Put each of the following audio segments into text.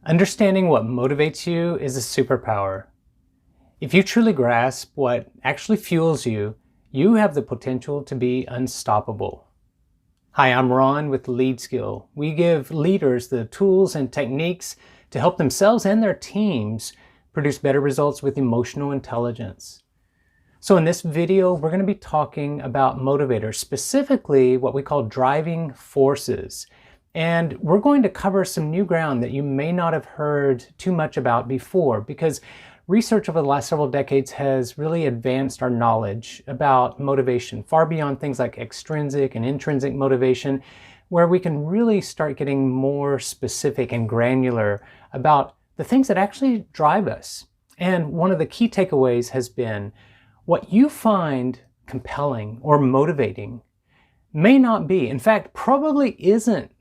Understanding what motivates you is a superpower. If you truly grasp what actually fuels you, you have the potential to be unstoppable. Hi, I'm Ron with Leadskill. We give leaders the tools and techniques to help themselves and their teams produce better results with emotional intelligence. So in this video, we're going to be talking about motivators, specifically what we call driving forces. And we're going to cover some new ground that you may not have heard too much about before, because research over the last several decades has really advanced our knowledge about motivation, far beyond things like extrinsic and intrinsic motivation, where we can really start getting more specific and granular about the things that actually drive us. And one of the key takeaways has been what you find compelling or motivating may not be, in fact, probably isn't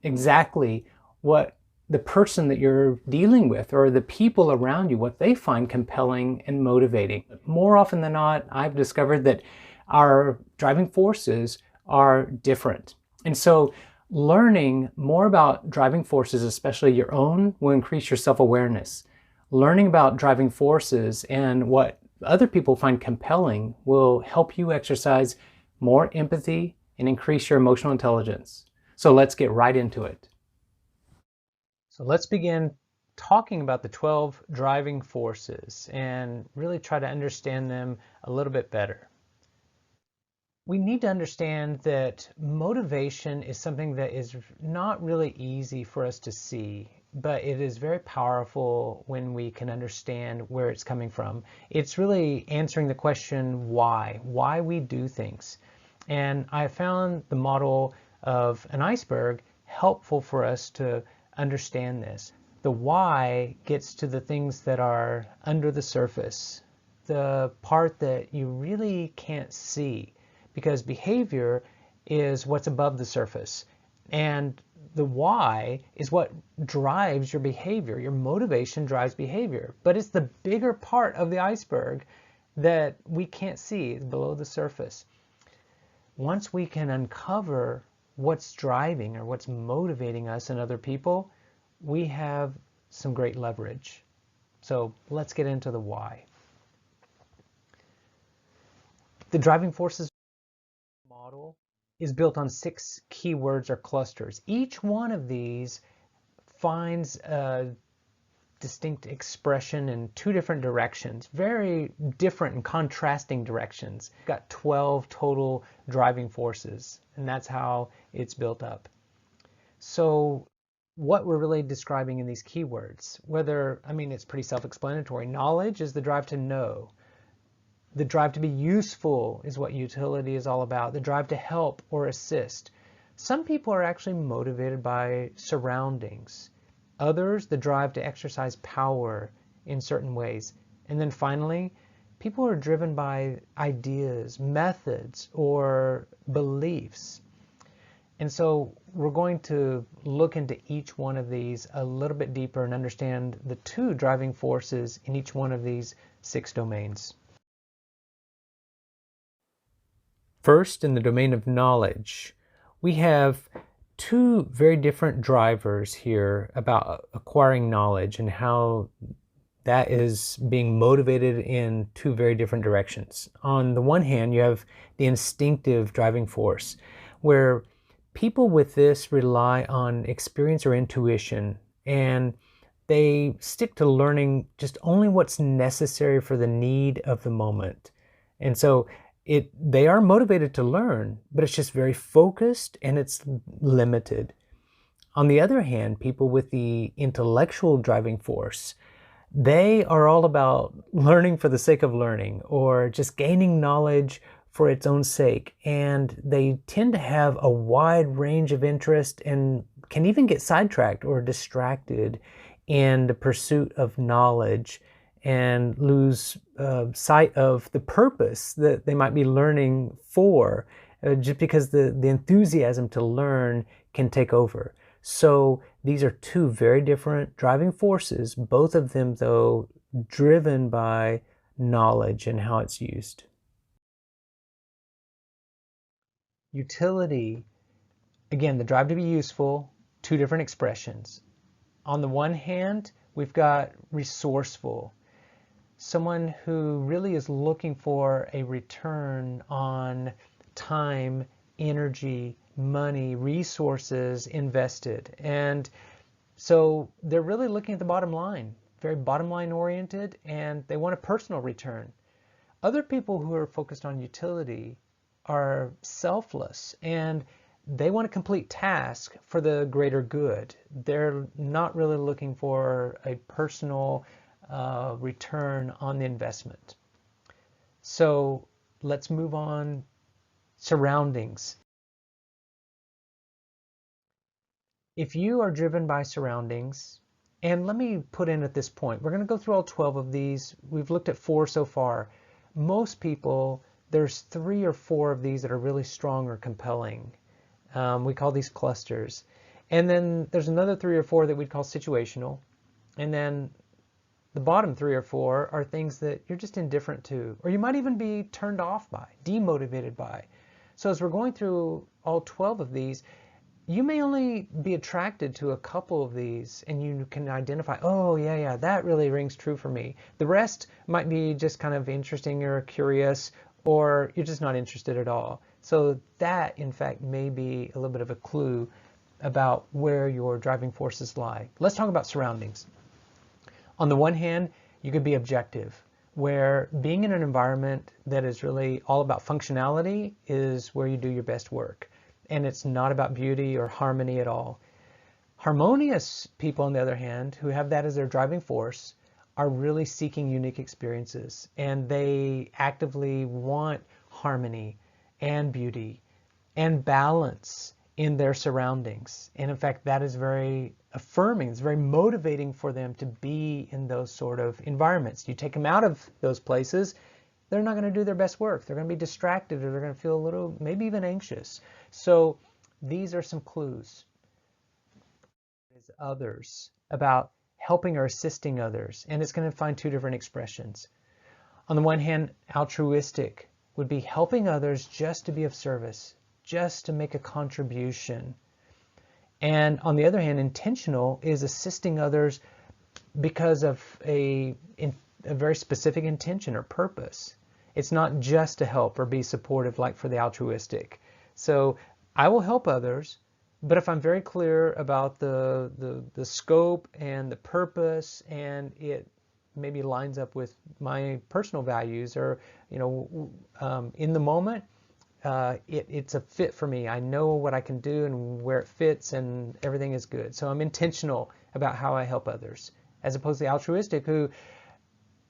exactly what the person that you're dealing with or the people around you, what they find compelling and motivating. More often than not, I've discovered that our driving forces are different. And so learning more about driving forces, especially your own, will increase your self-awareness. Learning about driving forces and what other people find compelling will help you exercise more empathy and increase your emotional intelligence. So let's get right into it. So let's begin talking about the 12 driving forces and really try to understand them a little bit better. We need to understand that motivation is something that is not really easy for us to see, but it is very powerful when we can understand where it's coming from. It's really answering the question why we do things. And I found the model of an iceberg helpful for us to understand this. The why gets to the things that are under the surface, the part that you really can't see, because behavior is what's above the surface. And the why is what drives your behavior. Your motivation drives behavior, but it's the bigger part of the iceberg that we can't see. It's below the surface. Once we can uncover what's driving or what's motivating us and other people, we have some great leverage. So let's get into the why. The driving forces model is built on 6 keywords or clusters. Each one of these finds a distinct expression in 2 different directions, very different and contrasting directions. We've got 12 total driving forces, and that's how it's built up. So what we're really describing in these keywords, it's pretty self-explanatory. Knowledge is the drive to know. The drive to be useful is what utility is all about. The drive to help or assist. Some people are actually motivated by surroundings. Others, the drive to exercise power in certain ways. And then finally, people are driven by ideas, methods, or beliefs. And so we're going to look into each one of these a little bit deeper and understand the 2 driving forces in each one of these 6 domains. First, in the domain of knowledge, we have 2 very different drivers here about acquiring knowledge and how that is being motivated in 2 very different directions. On the one hand, you have the instinctive driving force, where people with this rely on experience or intuition, and they stick to learning just only what's necessary for the need of the moment. And so they are motivated to learn, but it's just very focused and it's limited. On the other hand, people with the intellectual driving force, they are all about learning for the sake of learning or just gaining knowledge for its own sake. And they tend to have a wide range of interest and can even get sidetracked or distracted in the pursuit of knowledge and lose sight of the purpose that they might be learning for, just because the enthusiasm to learn can take over. So these are 2 very different driving forces, both of them, though, driven by knowledge and how it's used. Utility, again, the drive to be useful, 2 different expressions. On the one hand, we've got resourceful, someone who really is looking for a return on time, energy, money, resources invested. And so they're really looking at the bottom line, very bottom line oriented, and they want a personal return. Other people who are focused on utility are selfless and they want to complete tasks for the greater good. They're not really looking for a personal return on the investment. So let's move on. Surroundings. If you are driven by surroundings, and let me put in at this point, we're going to go through all 12 of these. We've looked at 4 so far. Most people, there's 3 or 4 of these that are really strong or compelling. We call these clusters. And then there's another 3 or 4 that we'd call situational. And then the bottom 3 or 4 are things that you're just indifferent to, or you might even be turned off by, demotivated by. So as we're going through all 12 of these, you may only be attracted to a couple of these and you can identify, oh yeah, that really rings true for me. The rest might be just kind of interesting or curious, or you're just not interested at all. So that, in fact, may be a little bit of a clue about where your driving forces lie. Let's talk about surroundings. On the one hand, you could be objective, where being in an environment that is really all about functionality is where you do your best work. And it's not about beauty or harmony at all. Harmonious people, on the other hand, who have that as their driving force, are really seeking unique experiences. And they actively want harmony and beauty and balance in their surroundings. And in fact, that is very affirming. It's very motivating for them to be in those sort of environments. You take them out of those places, they're not going to do their best work. They're going to be distracted, or they're going to feel a little, maybe even anxious. So these are some clues. There's others, about helping or assisting others. And it's going to find 2 different expressions. On the one hand, altruistic would be helping others just to be of service, just to make a contribution. And on the other hand, intentional is assisting others because of a very specific intention or purpose. It's not just to help or be supportive like for the altruistic. So I will help others, but if I'm very clear about the scope and the purpose, and it maybe lines up with my personal values, or in the moment, it's a fit for me. I know what I can do and where it fits, and everything is good. So I'm intentional about how I help others, as opposed to the altruistic, who,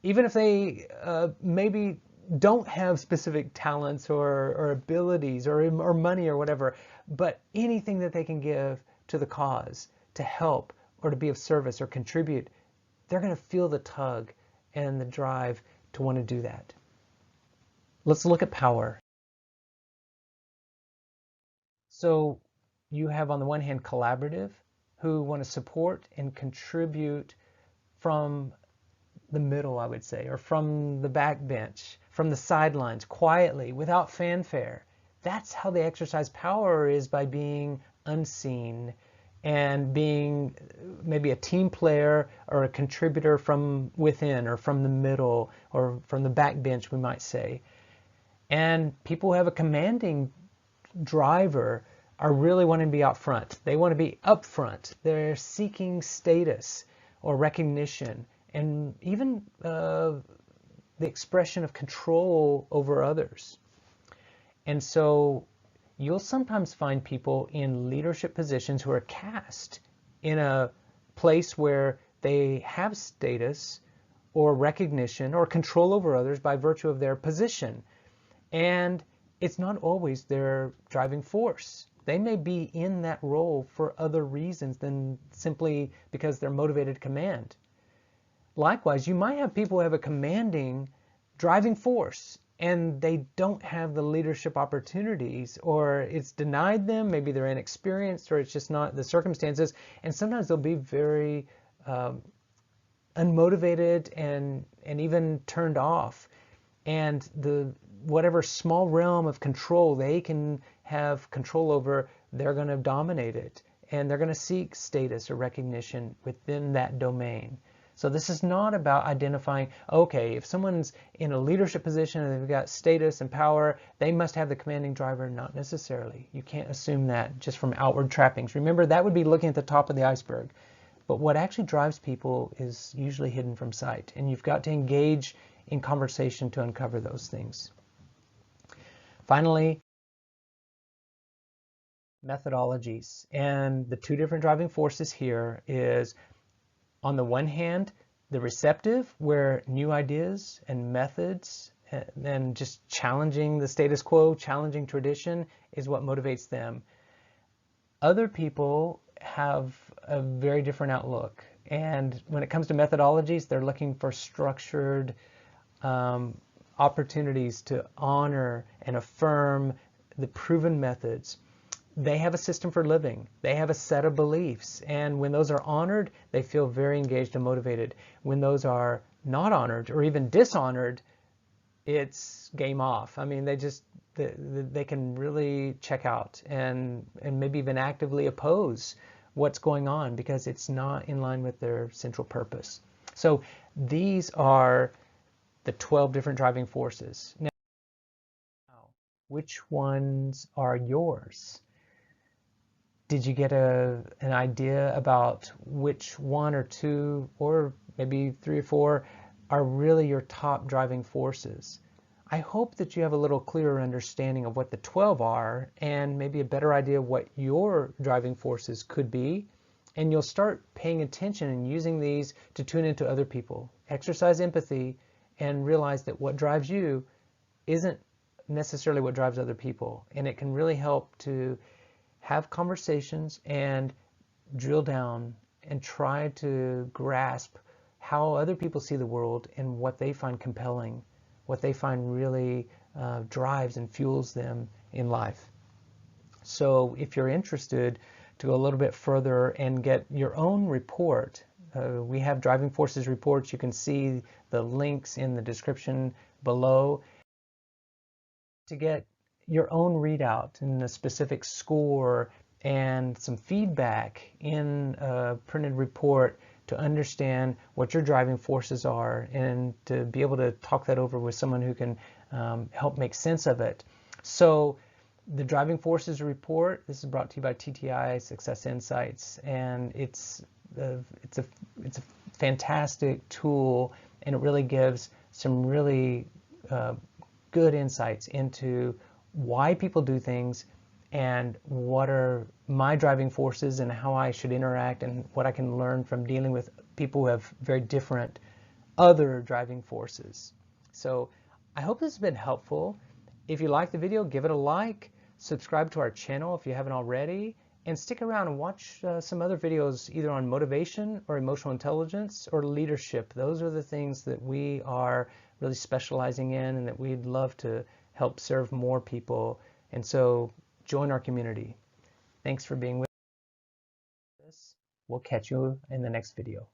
even if they maybe don't have specific talents or abilities or money or whatever, but anything that they can give to the cause, to help or to be of service or contribute, they're going to feel the tug and the drive to want to do that. Let's look at power. So you have, on the one hand, collaborative, who want to support and contribute from the middle, I would say, or from the backbench, from the sidelines, quietly, without fanfare. That's how they exercise power, is by being unseen and being maybe a team player or a contributor from within, or from the middle, or from the backbench, we might say. And people who have a commanding driver are really wanting to be out front. They want to be up front. They're seeking status or recognition, and even the expression of control over others. And so you'll sometimes find people in leadership positions who are cast in a place where they have status or recognition or control over others by virtue of their position. And it's not always their driving force. They may be in that role for other reasons than simply because they're motivated to command. Likewise, you might have people who have a commanding driving force, and they don't have the leadership opportunities, or it's denied them. Maybe they're inexperienced, or it's just not the circumstances. And sometimes they'll be very unmotivated and even turned off. And whatever small realm of control they can have control over, they're going to dominate it. and they're going to seek status or recognition within that domain. So this is not about identifying, okay, if someone's in a leadership position and they've got status and power, they must have the commanding driver. Not necessarily. You can't assume that just from outward trappings. Remember, that would be looking at the top of the iceberg. But what actually drives people is usually hidden from sight, and you've got to engage in conversation to uncover those things. Finally, methodologies. And the two different driving forces here is, on the one hand, the receptive, where new ideas and methods and just challenging the status quo, challenging tradition is what motivates them. Other people have a very different outlook. And when it comes to methodologies, they're looking for structured opportunities to honor and affirm the proven methods. They have a system for living. They have a set of beliefs. And when those are honored, they feel very engaged and motivated. When those are not honored or even dishonored, it's game off. I mean, they can really check out and maybe even actively oppose what's going on because it's not in line with their central purpose. So these are the 12 different driving forces. Now, which ones are yours? Did you get an idea about which one or two or maybe 3 or 4 are really your top driving forces? I hope that you have a little clearer understanding of what the 12 are and maybe a better idea of what your driving forces could be. And you'll start paying attention and using these to tune into other people. Exercise empathy and realize that what drives you isn't necessarily what drives other people. And it can really help to have conversations and drill down and try to grasp how other people see the world and what they find compelling, what they find really drives and fuels them in life. So if you're interested to go a little bit further and get your own report, we have driving forces reports. You can see the links in the description below. To get your own readout and a specific score and some feedback in a printed report to understand what your driving forces are and to be able to talk that over with someone who can help make sense of it. So the driving forces report, this is brought to you by TTI Success Insights, and it's a fantastic tool, and it really gives some really good insights into why people do things and what are my driving forces and how I should interact and what I can learn from dealing with people who have very different other driving forces. So I hope this has been helpful. If you like the video, give it a like, subscribe to our channel if you haven't already, and stick around and watch some other videos either on motivation or emotional intelligence or leadership. Those are the things that we are really specializing in and that we'd love to help serve more people. And so join our community. Thanks for being with us. We'll catch you in the next video.